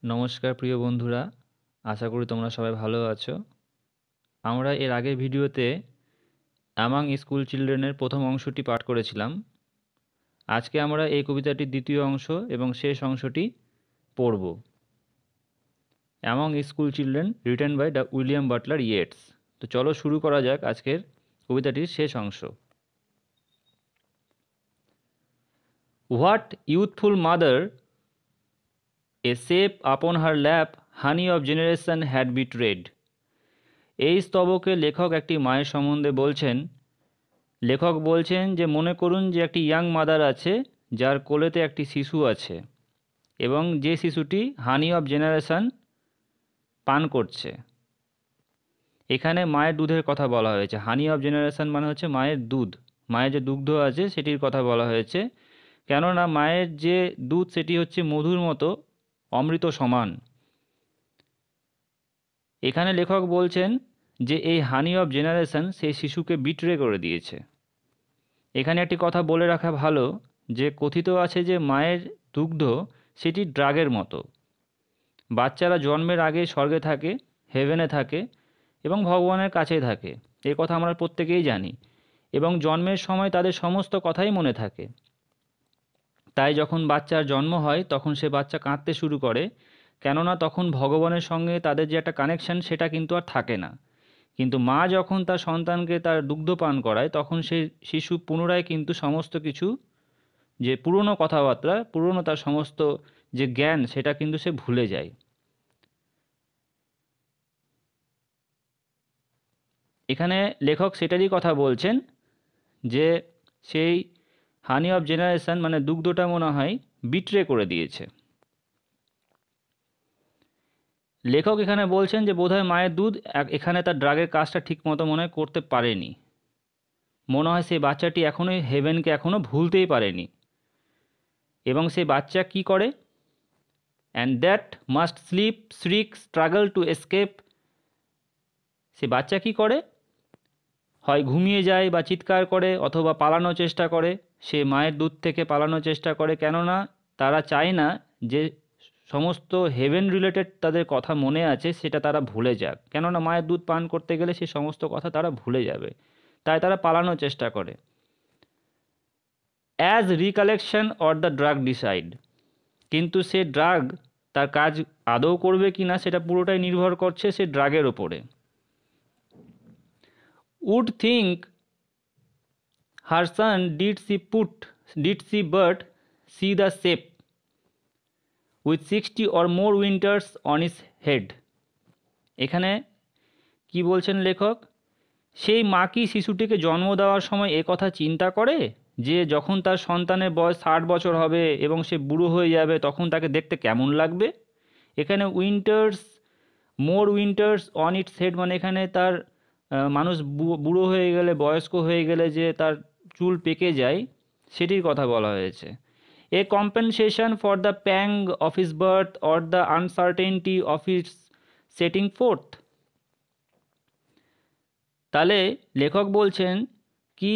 নমস্কার প্রিয় বন্ধুরা, আশা করি তোমরা সবাই ভালো আছো। আমরা এর আগের ভিডিওতে অ্যামাং স্কুল চিলড্রেনের প্রথম অংশটি পাঠ করেছিলাম। আজকে আমরা এই কবিতাটির দ্বিতীয় অংশ এবং শেষ অংশটি পড়ব। Among school children written by the William Butler Yeats. তো চলো শুরু করা যাক আজকের কবিতাটির শেষ অংশ। What youthful mother, a shape upon her lap, honey of generation had betrayed. এই স্তবকে লেখক একটি মায়ের সম্বন্ধে বলছেন। লেখক বলছেন যে মনে করুন যে একটি ইয়াং মাদার আছে, যার কোলেতে একটি শিশু আছে এবং যে শিশুটি হানি অফ জেনারেশন পান করছে। এখানে মায়ের দুধের কথা বলা হয়েছে। হানি অফ জেনারেশন মানে হচ্ছে মায়ের দুধ, মায়ের যে দুগ্ধ আছে সেটির কথা বলা হয়েছে। কেননা মায়ের যে দুধ সেটি হচ্ছে মধুর মতো, অমৃত সমান। এখানে লেখক বলছেন যে এই হানি অফ জেনারেশন সেই শিশুকে বিট্রে করে দিয়েছে। এখানে একটি কথা বলে রাখা ভালো যে কথিত আছে যে মায়ের দুগ্ধ সেটি ড্রাগের মতো। বাচ্চারা জন্মের আগে স্বর্গে থাকে, হেভেনে থাকে এবং ভগবানের কাছেই থাকে, এই কথা আমরা প্রত্যেকেই জানি। এবং জন্মের সময় তাদের সমস্ত কথাই মনে থাকে। তাই যখন বাচ্চার জন্ম হয় তখন সে বাচ্চা কাঁদতে শুরু করে, কেননা তখন ভগবানের সঙ্গে তাদের যে একটা কানেকশন সেটা কিন্তু আর থাকে না। কিন্তু মা যখন তার সন্তানকে তার দুগ্ধ পান করায় তখন সেই শিশু পুনরায় কিন্তু সমস্ত কিছু, যে পুরনো কথাবার্তা, পুরনো তার সমস্ত যে জ্ঞান সেটা কিন্তু সে ভুলে যায়। এখানে লেখক সেটারই কথা বলছেন যে সেই হানি অফ জেনারেশন মানে দুগ্ধটা মনে হয় বিট্রে করে দিয়েছে। লেখক এখানে বলছেন যে বোধহয় মায়ের দুধ এখানে তার ড্রাগের কাজটা ঠিক মতো মনে হয় করতে পারেনি। মনে হয় সেই বাচ্চাটি এখনও হেভেনকে এখনও ভুলতেই পারেনি। এবং সেই বাচ্চা কি করে? And that must slip, shriek, struggle to escape. সে বাচ্চা কি করে? হয় ঘুমিয়ে যায় বা চিৎকার করে অথবা পালানোর চেষ্টা করে। সে মায়ের দুধ থেকে পালানোর চেষ্টা করে, কেননা তারা চায় না যে সমস্ত হেভেন রিলেটেড তাদের কথা মনে আছে সেটা তারা ভুলে যাক। কেননা মায়ের দুধ পান করতে গেলে সে সমস্ত কথা তারা ভুলে যাবে, তাই তারা পালানোর চেষ্টা করে। As recollection or the drug decide. কিন্তু সে ড্রাগ তার কাজ আদৌ করবে কি না সেটা পুরোটাই নির্ভর করছে সে ড্রাগের ওপরে। would think her son did she but see the shape with 60 or more winters on his head। এখানে কি বলছেন লেখক? সেই মা কি শিশুটিকে জন্ম দেওয়ার সময় এ কথা চিন্তা করে যে যখন তার সন্তানের বয়স 60 বছর হবে এবং সে বুড়ো হয়ে যাবে তখন তাকে দেখতে কেমন লাগবে? এখানে মোর উইন্টার্স অন ইটস হেড মানে এখানে তার মানুষ বুড়ো হয়ে গেলে, বয়স্ক হয়ে গেলে যে তার চুল পেকে যায় সেটির কথা বলা হয়েছে। A compensation for the pang of his birth or the uncertainty of his setting forth. তাহলে লেখক বলছেন কি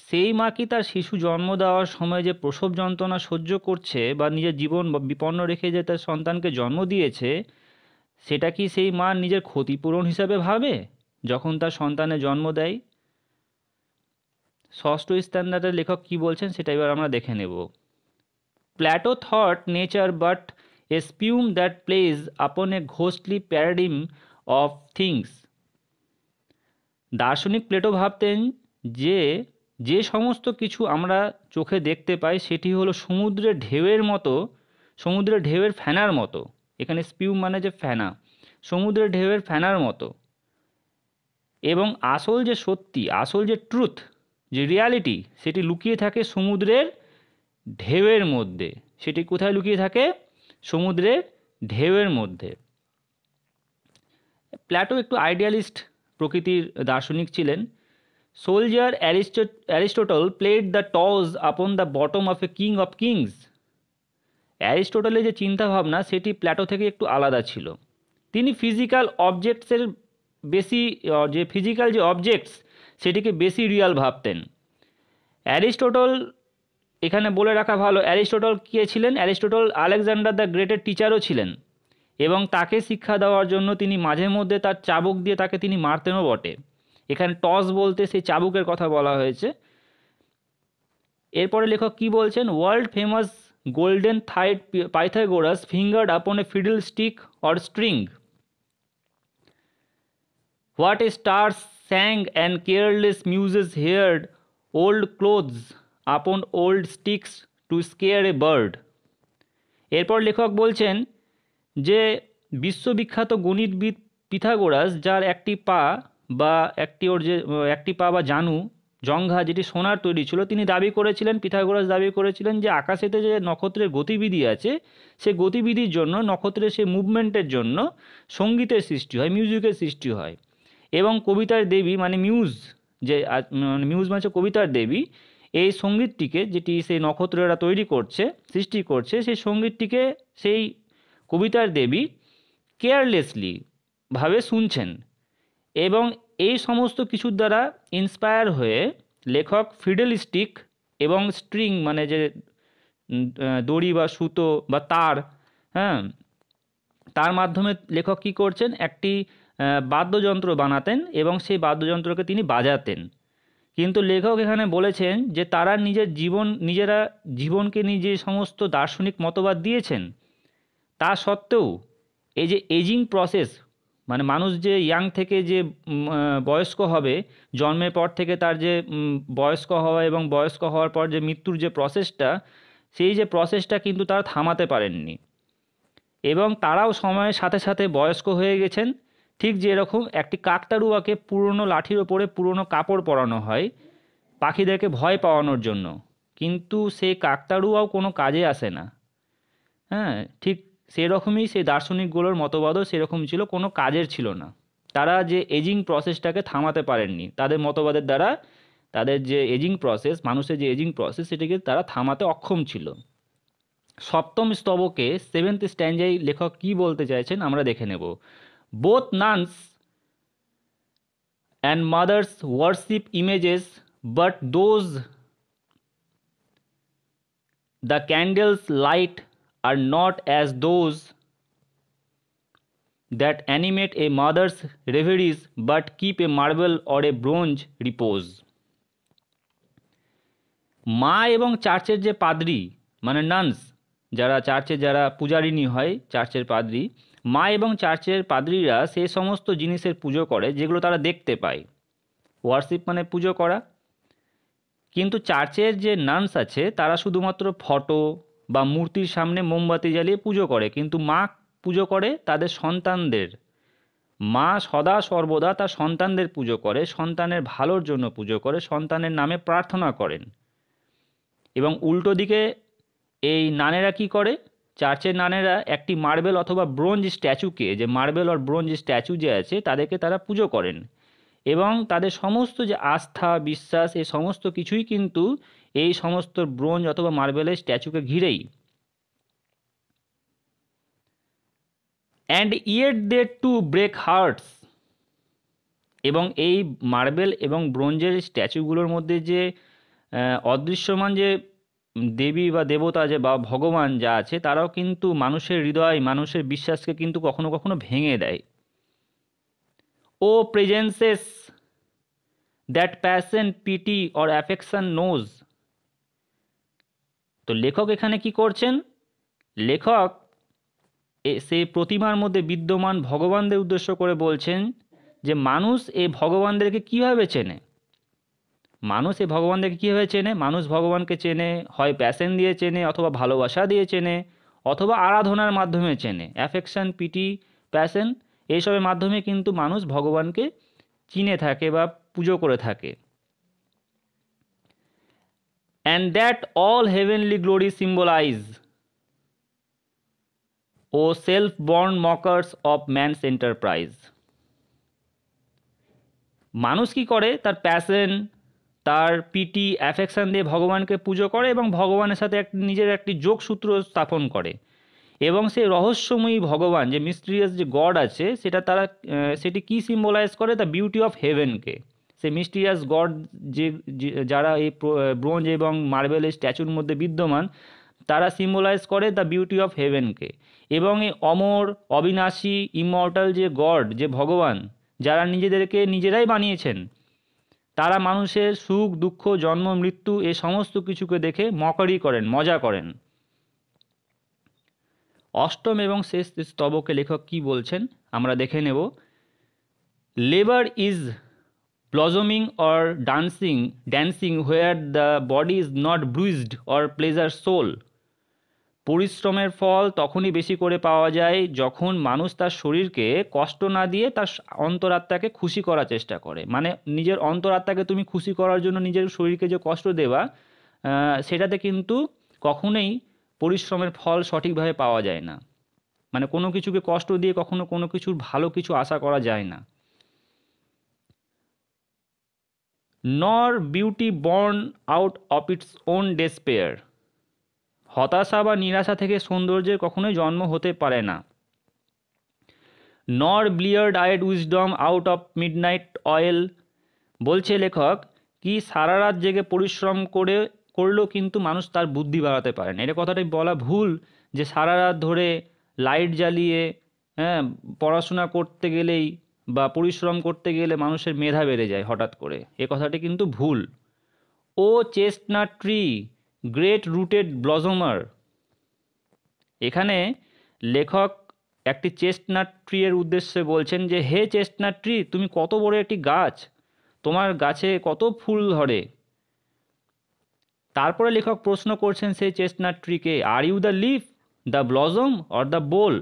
সেই মা কি তার শিশু জন্ম দেওয়ার সময় যে প্রসব যন্ত্রণা সহ্য করছে বা নিজের জীবন বিপন্ন রেখে যে তার সন্তানকে জন্ম দিয়েছে, সেটা কি সেই মা নিজের ক্ষতিপূরণ হিসাবে ভাবে যখন তার সন্তানের জন্ম দেয়? ষষ্ঠ স্ট্যান্ডার্ডের লেখক কি বলছেন সেটা এবার আমরা দেখে নেব। Plato thought nature but a spume that plays upon a ghostly paradigm of things. দার্শনিক প্লেটো ভাবতেন যে যে সমস্ত কিছু আমরা চোখে দেখতে পাই সেটি হলো সমুদ্রের ঢেউয়ের মতো, সমুদ্রের ঢেউয়ের ফ্যানার মতো। এখানে স্পিউম মানে যে ফ্যানা, সমুদ্রের ঢেউয়ের ফ্যানার মতো। এবং আসল যে সত্যি, আসল যে ট্রুথ, যে রিয়ালিটি সেটি লুকিয়ে থাকে সমুদ্রের ঢেউয়ের মধ্যে। সেটি কোথায় লুকিয়ে থাকে? সমুদ্রের ঢেউয়ের মধ্যে। প্ল্যাটো একটু আইডিয়ালিস্ট প্রকৃতির দার্শনিক ছিলেন। Soldier Aristotle played the taws upon the bottom of a king of kings. অ্যারিস্টোটলের যে চিন্তাভাবনা সেটি প্ল্যাটো থেকে একটু আলাদা ছিল। তিনি ফিজিক্যাল অবজেক্টসের বেশি, যে ফিজিক্যাল যে অবজেক্টস সেটিকে বেশি রিয়াল ভাবতেন। অ্যারিস্টোটল, এখানে বলে রাখা ভালো, অ্যারিস্টোটল কে ছিলেন? অ্যারিস্টোটল আলেকজান্ডার দ্য গ্রেটের টিচারও ছিলেন। এবং তাকে শিক্ষা দেওয়ার জন্য তিনি মাঝে মধ্যে তার চাবুক দিয়ে তাকে তিনি মারতেনও বটে। এখানে টস বলতে সেই চাবুকের কথা বলা হয়েছে। এরপরে লেখক কি বলছেন, world famous golden thighed Pythagoras fingered upon a fiddle stick or string, what a stars sang and careless muses heard old clothes upon old sticks to scare a bird. এরপর লেখক বলছেন যে বিশ্ববিখ্যাত গণিতবিদ পিথাগোরাস, যার একটি পা বা একটি পা বা জানু জঙ্ঘা যেটি সোনার তৈরি ছিল, তিনি দাবি করেছিলেন, পিথাগোরাস দাবি করেছিলেন যে আকাশেতে যে নক্ষত্রের গতিবিধি আছে, সে গতিবিধির জন্য, নক্ষত্রের সেই মুভমেন্টের জন্য সঙ্গীতের সৃষ্টি হয়, মিউজিকের সৃষ্টি হয়। এবং কবিতার দেবী মানে মিউজ, যে মিউজ মানে কবিতার দেবী, এই সঙ্গীতটিকে যেটি সেই নক্ষত্ররা তৈরি করছে, সৃষ্টি করছে, সেই সঙ্গীতটিকে সেই কবিতার দেবী কেয়ারলেসলি ভাবে শুনছেন। এবং এই সমস্ত কিছুর দ্বারা ইন্সপায়ার হয়ে লেখক ফিডেল স্টিক এবং স্ট্রিং মানে যে দড়ি বা সুতো বা তার, হ্যাঁ, তার মাধ্যমে লেখক কী করছেন, একটি বাদ্যযন্ত্র বানাতেন এবং সেই বাদ্যযন্ত্রকে তিনি বাজাতেন। কিন্তু লেখক এখানে বলেছেন যে তারা নিজেরা জীবনকে নিয়ে যে সমস্ত দার্শনিক মতবাদ দিয়েছেন, তা সত্ত্বেও এই যে এজিং প্রসেস, মানে মানুষ যে ইয়াং থেকে যে বয়স্ক হবে, জন্মের পর থেকে তার যে বয়স্ক হওয়া এবং বয়স্ক হওয়ার পর যে মৃত্যুর যে প্রসেসটা, সেই যে প্রসেসটা কিন্তু তারা থামাতে পারেননি। এবং তারাও সময়ের সাথে সাথে বয়স্ক হয়ে গেছেন। ঠিক যেরকম একটি কাকতাড়ুয়াকে পুরনো লাঠির ওপরে পুরনো কাপড় পরানো হয় পাখিদেরকে ভয় পাওয়ানোর জন্য, কিন্তু সেই কাকতাড়ুয়াও কোনো কাজে আসে না। হ্যাঁ, ঠিক সেরকমই সেই দার্শনিকগুলোর মতবাদও সেরকম ছিল, কোনো কাজের ছিল না। তারা যে এজিং প্রসেসটাকে থামাতে পারেননি, তাদের মতবাদের দ্বারা তাদের যে এজিং প্রসেস, মানুষের যে এজিং প্রসেস, সেটাকে তারা থামাতে অক্ষম ছিল। সপ্তম স্তবকে, সেভেন্থ স্ট্যান্ডায় লেখক কি বলতে চাইছেন আমরা দেখে নেব। Both nuns and mothers worship images, but those the candles light are not as those that animate a mother's reveries, but keep a marble or a bronze repose. মা এবং চার্চের যে পাদ্রী মানে নানস, যারা চার্চে যারা পূজারিনী হয়, চার্চের পাদ্রী, মা এবং চার্চের পাদ্রীরা সেই সমস্ত জিনিসের পুজো করে যেগুলো তারা দেখতে পায়। ওয়ার্শিপ মানে পুজো করা। কিন্তু চার্চের যে নানস আছে তারা শুধুমাত্র ফটো বা মূর্তির সামনে মোমবাতি জ্বালিয়ে পুজো করে, কিন্তু মা পুজো করে তাদের সন্তানদের। মা সদা সর্বদা তার সন্তানদের পুজো করে, সন্তানের ভালোর জন্য পুজো করে, সন্তানের নামে প্রার্থনা করেন। এবং উল্টো দিকে এই নানেরা কি করে, চার্চের নানেরা একটি মার্বেল অথবা ব্রোঞ্জ স্ট্যাচুকে, যে মার্বেল আর ব্রোঞ্জ স্ট্যাচু যে আছে তাদেরকে তারা পুজো করেন। এবং তাদের সমস্ত যে আস্থা বিশ্বাস, এই সমস্ত কিছুই কিন্তু এই সমস্ত ব্রোঞ্জ অথবা মার্বেলের স্ট্যাচুকে ঘিরেই। And yet they too break hearts. এবং এই মার্বেল এবং ব্রোঞ্জের স্ট্যাচুগুলোর মধ্যে যে অদৃশ্যমান যে দেবী বা দেবতা যে বা ভগবান যা আছে, তারাও কিন্তু মানুষের হৃদয়, মানুষের বিশ্বাসকে কিন্তু কখনো কখনো ভেঙে দেয়। O presences that passion piety or affection knows. তো লেখক এখানে কি করছেন, লেখক সেই প্রতিমার মধ্যে বিদ্যমান ভগবানদের উদ্দেশ্য করে বলছেন যে মানুষ এই ভগবানদেরকে কীভাবে চেনে। মানুষ এই ভগবানদেরকে কীভাবে চেনে, মানুষ ভগবানকে চেনে হয় প্যাশন দিয়ে চেনে, অথবা ভালোবাসা দিয়ে চেনে, অথবা আরাধনার মাধ্যমে চেনে। অ্যাফেকশন, পিটি, প্যাশন, এইসবের মাধ্যমে কিন্তু মানুষ ভগবানকে চিনে থাকে বা পুজো করে থাকে। And that all heavenly glory symbolise O self born mockers of man's enterprise. মানুষ কি করে, তার প্যাশন, তার পিটি, অ্যাফেকশন দিয়ে ভগবানকে পুজো করে এবং ভগবানের সাথে নিজের একটি যোগসূত্র স্থাপন করে। এবং সেই রহস্যময়ী ভগবান, যে মিস্টিরিয়াস যে গড আছে, সেটি কি সিম্বলাইজ করে, দ্য বিউটি অফ হেভেনকে। সেই মিস্টিরিয়াস গড যারা এই ব্রোঞ্জ এবং মার্বেলের স্ট্যাচুর মধ্যে বিদ্যমান, তারা সিম্বলাইজ করে দ্য বিউটি অফ হেভেনকে। এবং এই অমর, অবিনাশী, ইমর্টাল যে গড, যে ভগবান, যারা নিজেদেরকে নিজেরাই বানিয়েছেন, তারা মানুষের সুখ দুঃখ জন্ম মৃত্যু এ সমস্ত কিছুকে দেখে মকারি করেন, মজা করেন। অষ্টম এবং শেষ স্তবকে লেখক কি বলছেন আমরা দেখে নেব। Labour is blossoming or dancing where the body is not bruised or pleasure soul. পরিশ্রমের ফল তখনই বেশি করে পাওয়া যায় যখন মানুষ তার শরীরকে কষ্ট না দিয়ে তার অন্তরাত্মাকে খুশি করার চেষ্টা করে। মানে নিজের অন্তরাত্মাকে তুমি খুশি করার জন্য নিজের শরীরকে যে কষ্ট দেওয়া, সেটাতে কিন্তু কখনোই পরিশ্রমের ফল সঠিকভাবে পাওয়া যায় না। মানে কোনো কিছুকে কষ্ট দিয়ে কখনো কোনো কিছুর ভালো কিছু আশা করা যায় না। নর beauty born out of its own despair. হতাশা বা নিরাশা থেকে সৌন্দর্যের কখনোই জন্ম হতে পারে না। Nor bleared eyed wisdom out of midnight oil. বলছে লেখক কি সারা রাত জেগে পরিশ্রম করলেও কিন্তু মানুষ তার বুদ্ধি বাড়াতে পারে না। এটা কথাটাই বলা ভুল যে সারা রাত ধরে লাইট জ্বালিয়ে পড়াশোনা করতে গেলেই বা পরিশ্রম করতে গেলে মানুষের মেধা বেড়ে যায় হঠাৎ করে, এ কথাটি কিন্তু ভুল। ও চেস্টনাট ট্রি গ্রেট রুটেড ব্লজমার। এখানে লেখক একটি চেস্টনাট ট্রি এর উদ্দেশ্যে বলছেন যে হে চেস্টনাট ট্রি, তুমি কত বড় একটি গাছ, তোমার গাছে কত ফুল ধরে। তারপরে লেখক প্রশ্ন করছেন সেই চেস্টনাট ট্রিকে, are you the leaf, the blossom or the bole.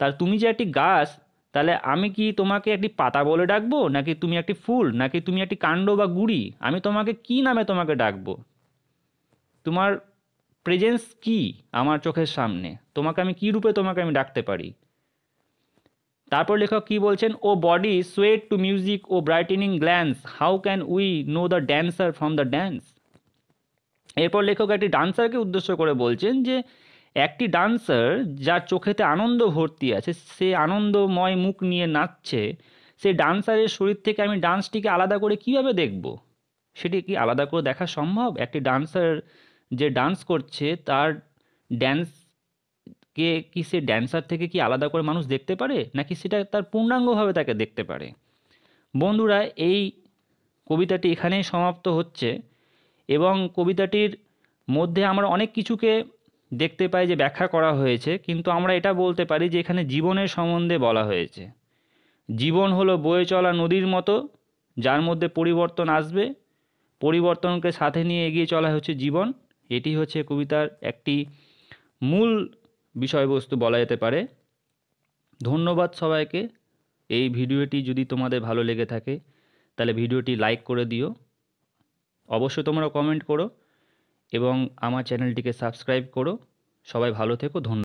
তার তুমি যে একটি গাছ, তাহলে আমি কি তোমাকে একটি পাতা বলে ডাকবো, নাকি তুমি একটি ফুল, নাকি তুমি একটি কাণ্ড বা গুড়ি? আমি তোমাকে কি নামে তোমাকে ডাকবো? তোমার প্রেজেন্স কি আমার চোখের সামনে? তোমাকে আমি কি রূপে তোমাকে আমি ডাকতে পারি? তারপর লেখক কি বলছেন, O body swayed to music O brightening glance, how can we know the dancer from the dance. এরপর লেখক একটি ডান্সারকে উদ্দেশ্য করে বলছেন যে একটি ডান্সার যার চোখেতে আনন্দ ভর্তি আছে, সে আনন্দময় মুখ নিয়ে নাচছে, সেই ডান্সারের শরীর থেকে আমি ডান্সটিকে আলাদা করে কিভাবে দেখব? সেটি কি আলাদা করে দেখা সম্ভব? একটি ডান্সার যে ডান্স করছে তার ড্যান্সকে কি সে ড্যান্সার থেকে কি আলাদা করে মানুষ দেখতে পারে, নাকি সেটা তার পূর্ণাঙ্গভাবে তাকে দেখতে পারে? বন্ধুরা, এই কবিতাটি এখানেই সমাপ্ত হচ্ছে এবং কবিতাটির মধ্যে আমরা অনেক কিছুকে দেখতে পাই যে ব্যাখ্যা করা হয়েছে, কিন্তু আমরা এটা বলতে পারি যে এখানে জীবনের সম্বন্ধে বলা হয়েছে। জীবন হলো বয়ে চলা নদীর মতো, যার মধ্যে পরিবর্তন আসবে, পরিবর্তনকে সাথে নিয়ে এগিয়ে চলা হচ্ছে জীবন। এটি হচ্ছে কবিতার একটি মূল বিষয়বস্তু বলা যেতে পারে। ধন্যবাদ সবাইকে। এই ভিডিওটি যদি তোমাদের ভালো লেগে থাকে তাহলে ভিডিওটি লাইক করে দিও, অবশ্যই তোমরা কমেন্ট করো এবং আমার চ্যানেলটিকে সাবস্ক্রাইব করো। সবাই ভালো থেকো, ধন্যবাদ।